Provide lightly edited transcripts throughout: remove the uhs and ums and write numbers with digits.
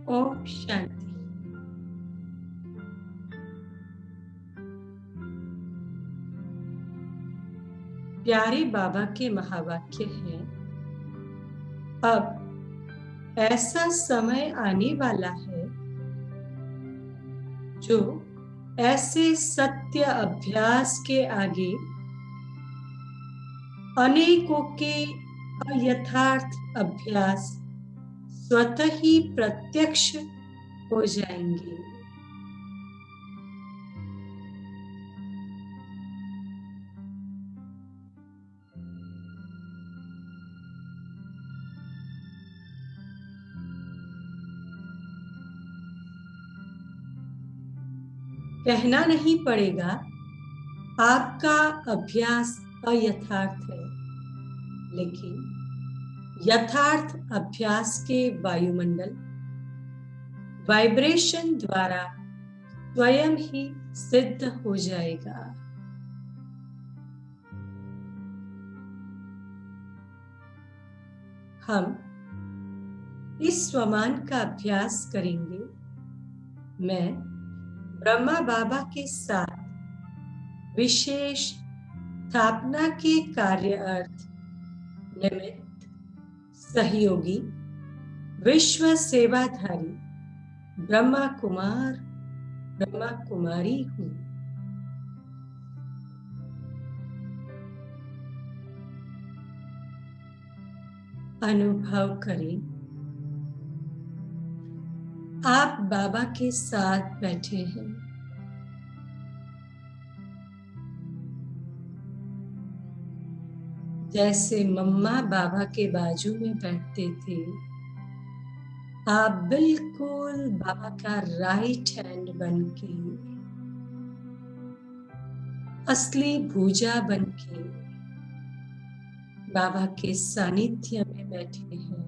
ओम शांति। प्यारे बाबा के महावाक्य हैं, अब ऐसा समय आने वाला है जो ऐसे सत्य अभ्यास के आगे अनेकों के अयथार्थ अभ्यास स्वतः ही प्रत्यक्ष हो जाएंगे। कहना नहीं पड़ेगा, आपका अभ्यास अयथार्थ है, लेकिन यथार्थ अभ्यास के वायुमंडल वाइब्रेशन द्वारा स्वयं ही सिद्ध हो जाएगा। हम इस स्वमान का अभ्यास करेंगे। मैं ब्रह्मा बाबा के साथ विशेष स्थापना के कार्य अर्थ निमित्त सहयोगी विश्व सेवाधारी ब्रह्मा कुमार ब्रह्मा कुमारी हूँ। अनुभव करें, आप बाबा के साथ बैठे हैं। जैसे मम्मा बाबा के बाजू में बैठते थे, आप बिल्कुल बाबा का राइट हैंड बनके, असली भूजा बनके बाबा के सानिध्य में बैठे हैं।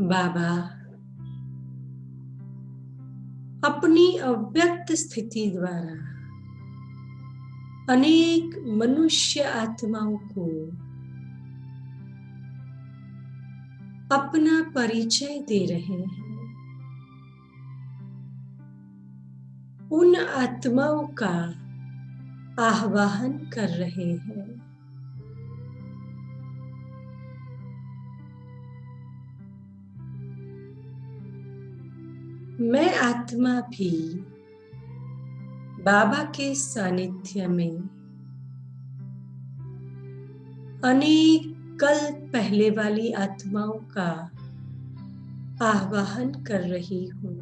बाबा अपनी अव्यक्त स्थिति द्वारा अनेक मनुष्य आत्माओं को अपना परिचय दे रहे हैं। उन आत्माओं का आह्वान कर रहे हैं। मैं आत्मा भी बाबा के सानिध्य में अनेक कल्प पहले वाली आत्माओं का आह्वान कर रही हूँ।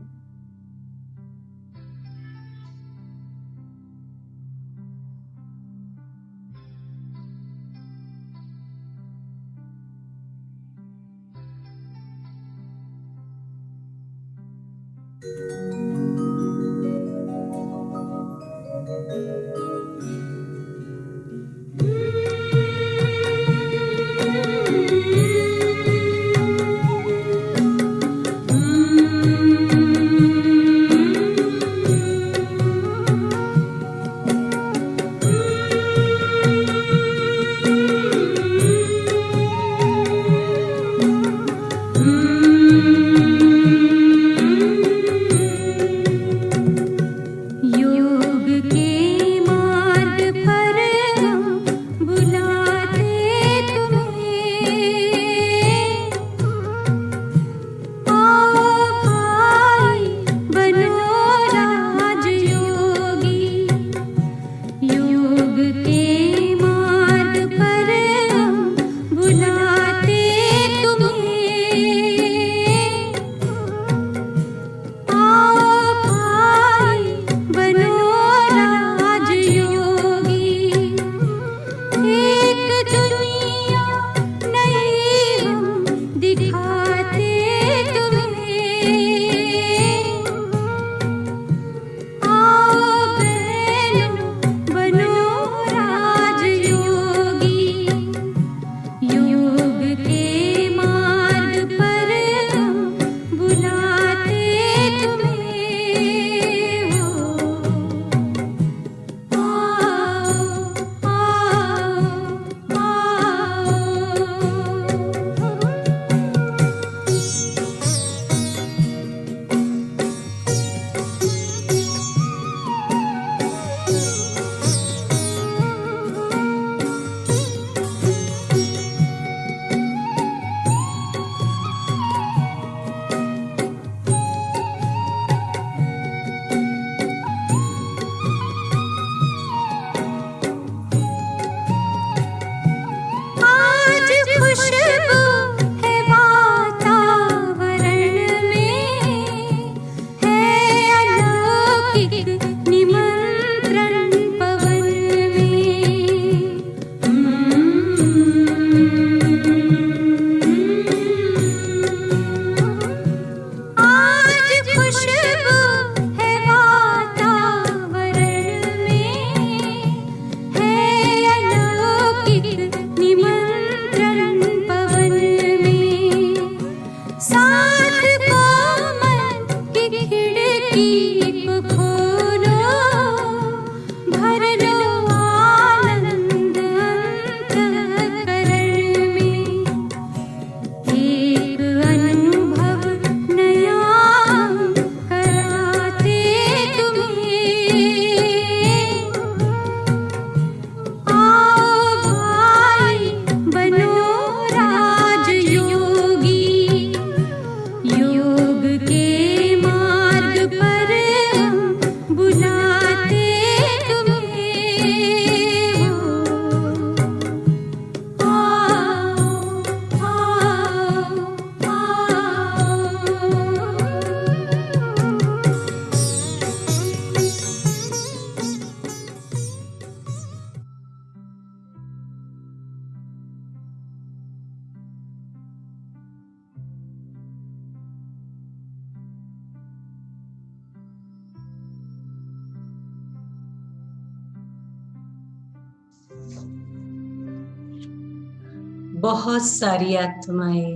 बहुत सारी आत्माएं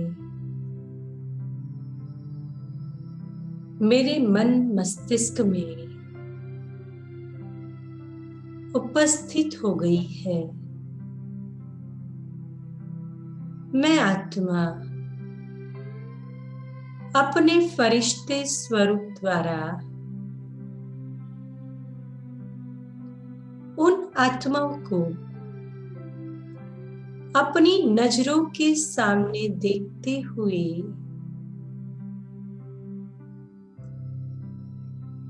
मेरे मन मस्तिष्क में उपस्थित हो गई है। मैं आत्मा अपने फरिश्ते स्वरूप द्वारा उन आत्माओं को अपनी नजरों के सामने देखते हुए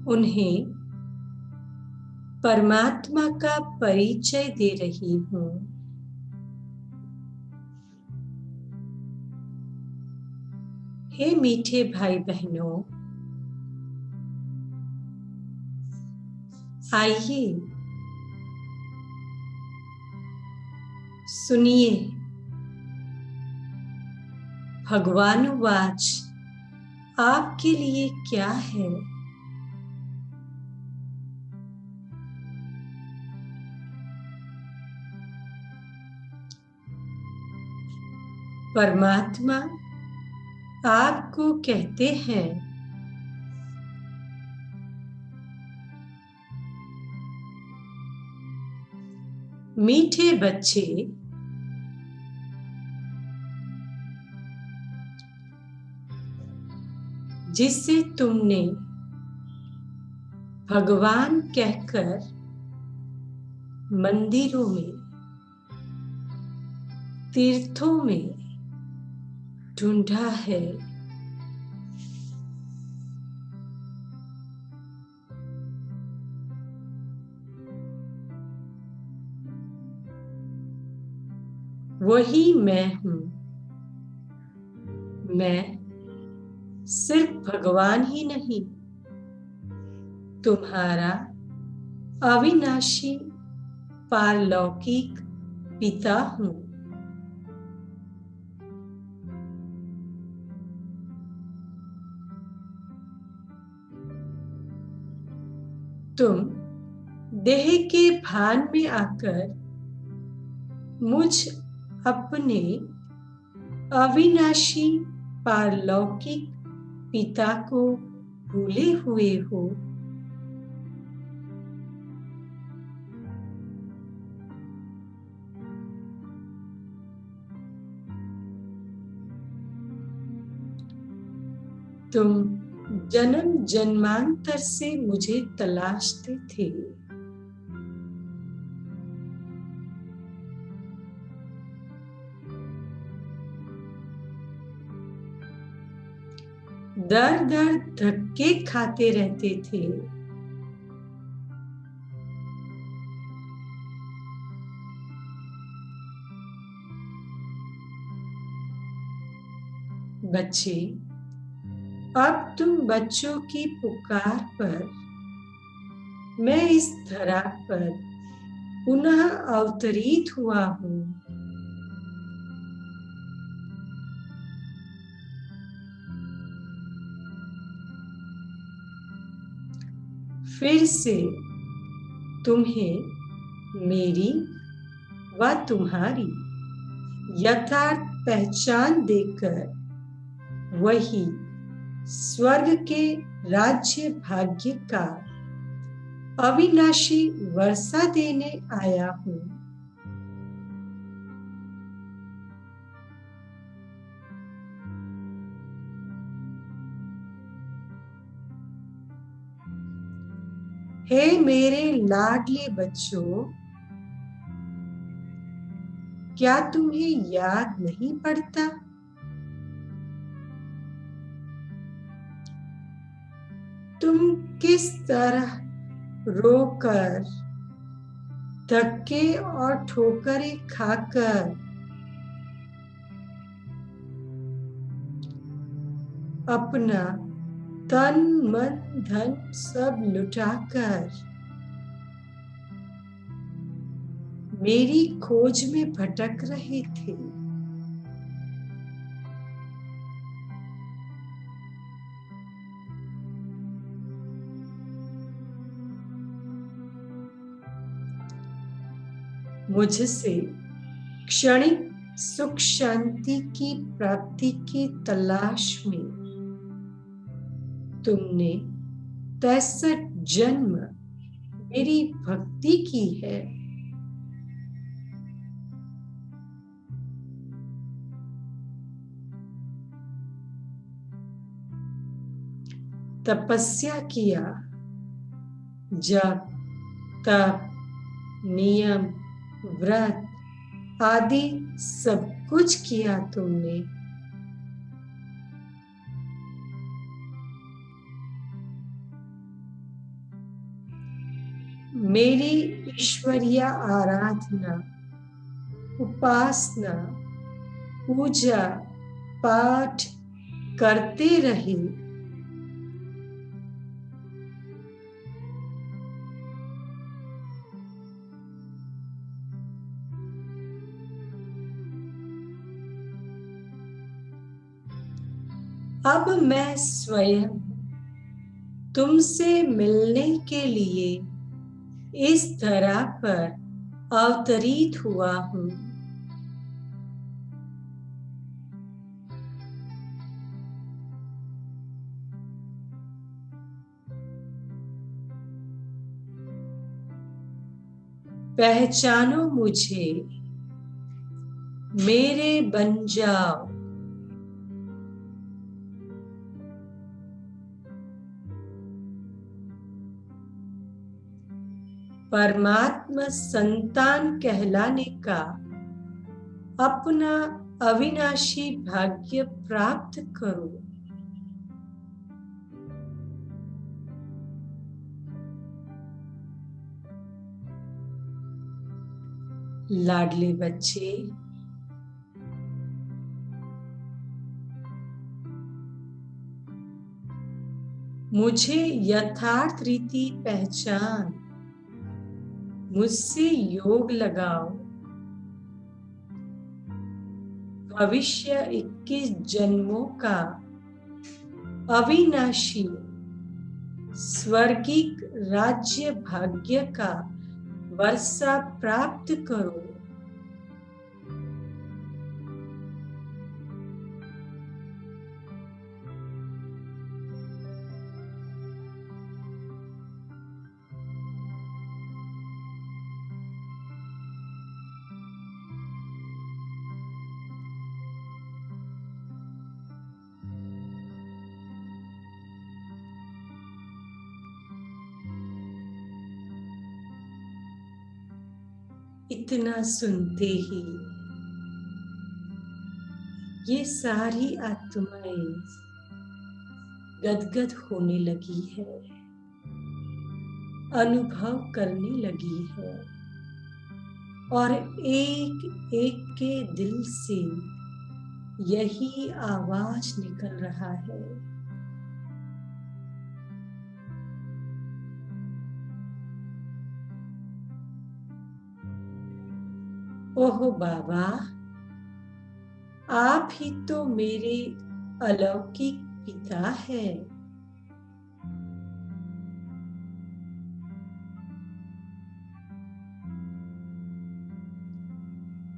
उन्हें परमात्मा का परिचय दे रही हूं। हे मीठे भाई बहनों, आइए सुनिए भगवानुवाच आपके लिए क्या है। परमात्मा आपको कहते हैं, मीठे बच्चे, जिसे तुमने भगवान कहकर मंदिरों में, तीर्थों में ढूंढा है, वही मैं हूं। मैं सिर्फ भगवान ही नहीं, तुम्हारा अविनाशी पारलौकिक पिता हूं। तुम देह के भान में आकर मुझ अपने अविनाशी पारलौकिक पिता को भूले हुए हो। तुम जन्म जन्मांतर से मुझे तलाशते थे। दर दर धक्के खाते रहते थे। बच्चे, अब तुम बच्चों की पुकार पर मैं इस धरा पर पुनः अवतरित हुआ हूं। फिर से तुम्हें मेरी व तुम्हारी यथार्थ पहचान देकर वही स्वर्ग के राज्य भाग्य का अविनाशी वर्षा देने आया हूं। हे मेरे लाडले बच्चों, क्या तुम्हें याद नहीं पड़ता? तुम किस तरह रोकर, धक्के और ठोकरें खाकर अपना तन मन धन सब लुटाकर मेरी खोज में भटक रहे थे। मुझसे क्षणिक सुख शांति की प्राप्ति की तलाश में तुमने 63 जन्म मेरी भक्ति की है। तपस्या किया, जप, तप, नियम, व्रत आदि सब कुछ किया तुमने। मेरी ईश्वरीय आराधना, उपासना, पूजा पाठ करते रहे। अब मैं स्वयं तुमसे मिलने के लिए इस धरा पर अवतरित हुआ हूँ। पहचानो मुझे, मेरे बन जाओ। परमात्मा संतान कहलाने का अपना अविनाशी भाग्य प्राप्त करो। लाडले बच्चे, मुझे यथार्थ रीति पहचान, मुझसे योग लगाओ। भविष्य 21 जन्मों का अविनाशी स्वर्गिक राज्य भाग्य का वर्षा प्राप्त करो। इतना सुनते ही ये सारी आत्माएं गदगद होने लगी है, अनुभव करने लगी है और एक एक के दिल से यही आवाज निकल रहा है, ओह बाबा, आप ही तो मेरे अलौकिक पिता है।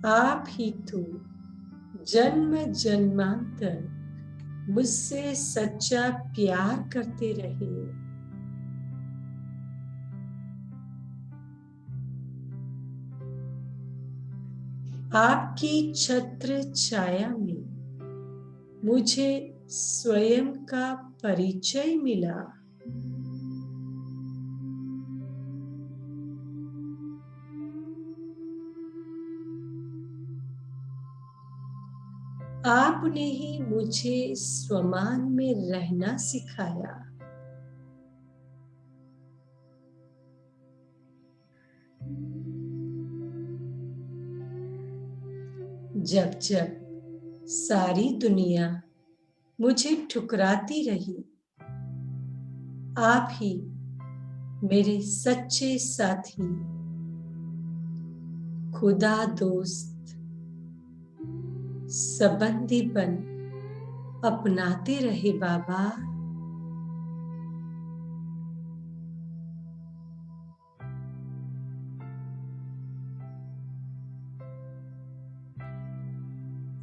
आप ही तो जन्म जन्मांतर मुझसे सच्चा प्यार करते रहे। आपकी छत्र छाया में मुझे स्वयं का परिचय मिला। आपने ही मुझे स्वमान में रहना सिखाया। जब जब सारी दुनिया मुझे ठुकराती रही, आप ही मेरे सच्चे साथी, खुदा दोस्त, संबंधी बन अपनाते रहे बाबा।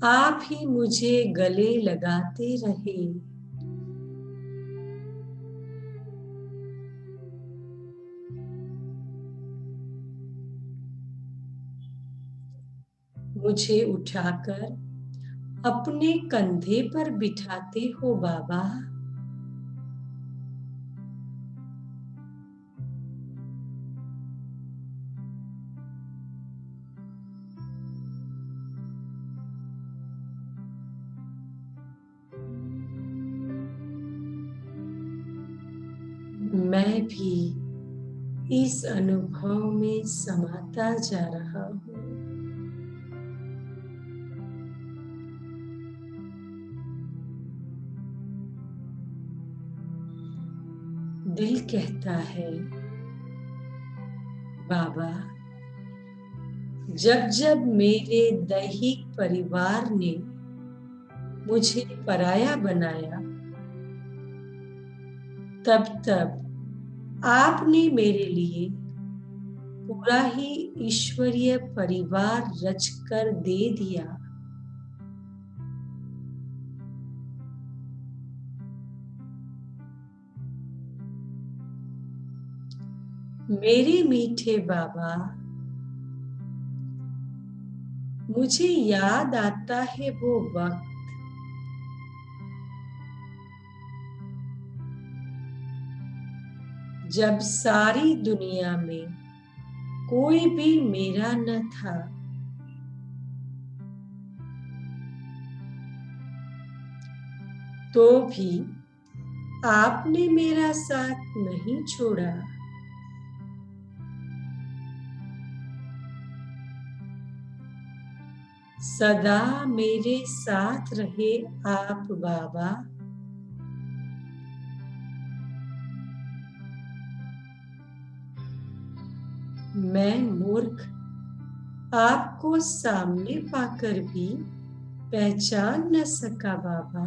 आप ही मुझे गले लगाते रहे। मुझे उठाकर अपने कंधे पर बिठाते हो बाबा। मैं भी इस अनुभव में समाता जा रहा हूँ। दिल कहता है, बाबा, जब जब मेरे दैहिक परिवार ने मुझे पराया बनाया, तब तब आपने मेरे लिए पूरा ही ईश्वरीय परिवार रचकर दे दिया। मेरे मीठे बाबा, मुझे याद आता है वो वक्त जब सारी दुनिया में कोई भी मेरा न था। तो भी आपने मेरा साथ नहीं छोड़ा। सदा मेरे साथ रहे आप बाबा। मैं मूर्ख आपको सामने पाकर भी पहचान न सका बाबा।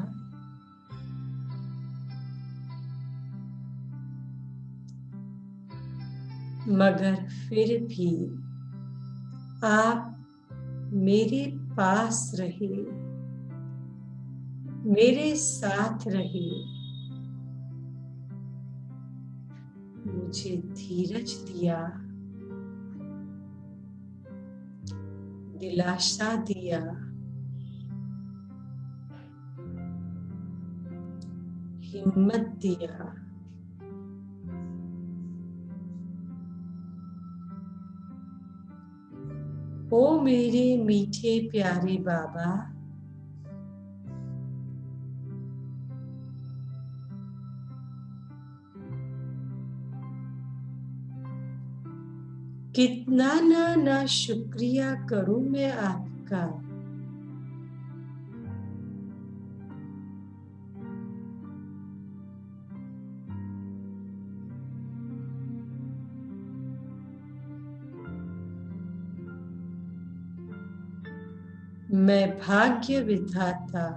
मगर फिर भी आप मेरे पास रहे, मेरे साथ रहे, मुझे धीरज दिया, दिलासा दिया, हिम्मत दिया। ओ मेरे मीठे प्यारे बाबा, कितना ना शुक्रिया करूं मैं आपका। मैं भाग्य विधाता,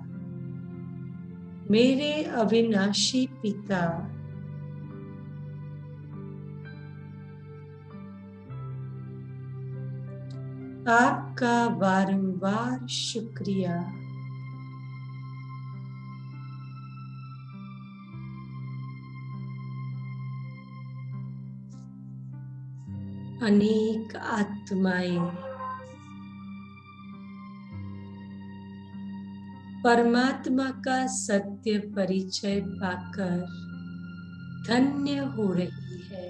मेरे अविनाशी पिता, आपका बारंबार शुक्रिया। अनेक आत्माएं परमात्मा का सत्य परिचय पाकर धन्य हो रही है।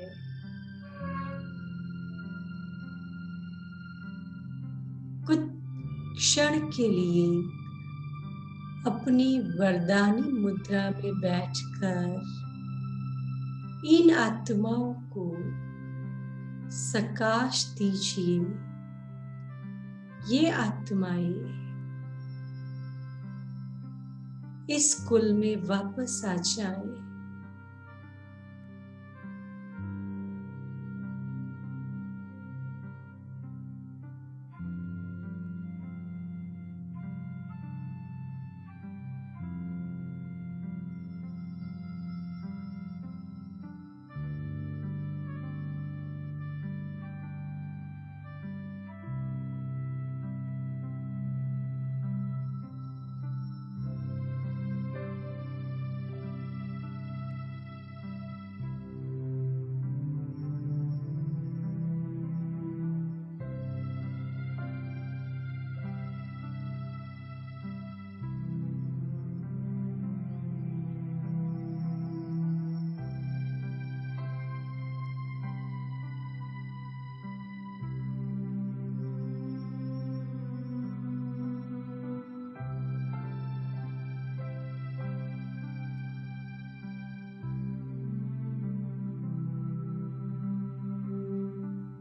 कुछ क्षण के लिए अपनी वरदानी मुद्रा में बैठकर इन आत्माओं को सकाश दीजिए। ये आत्माएं इस कुल में वापस आ जाए।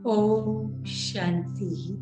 ओम शांति।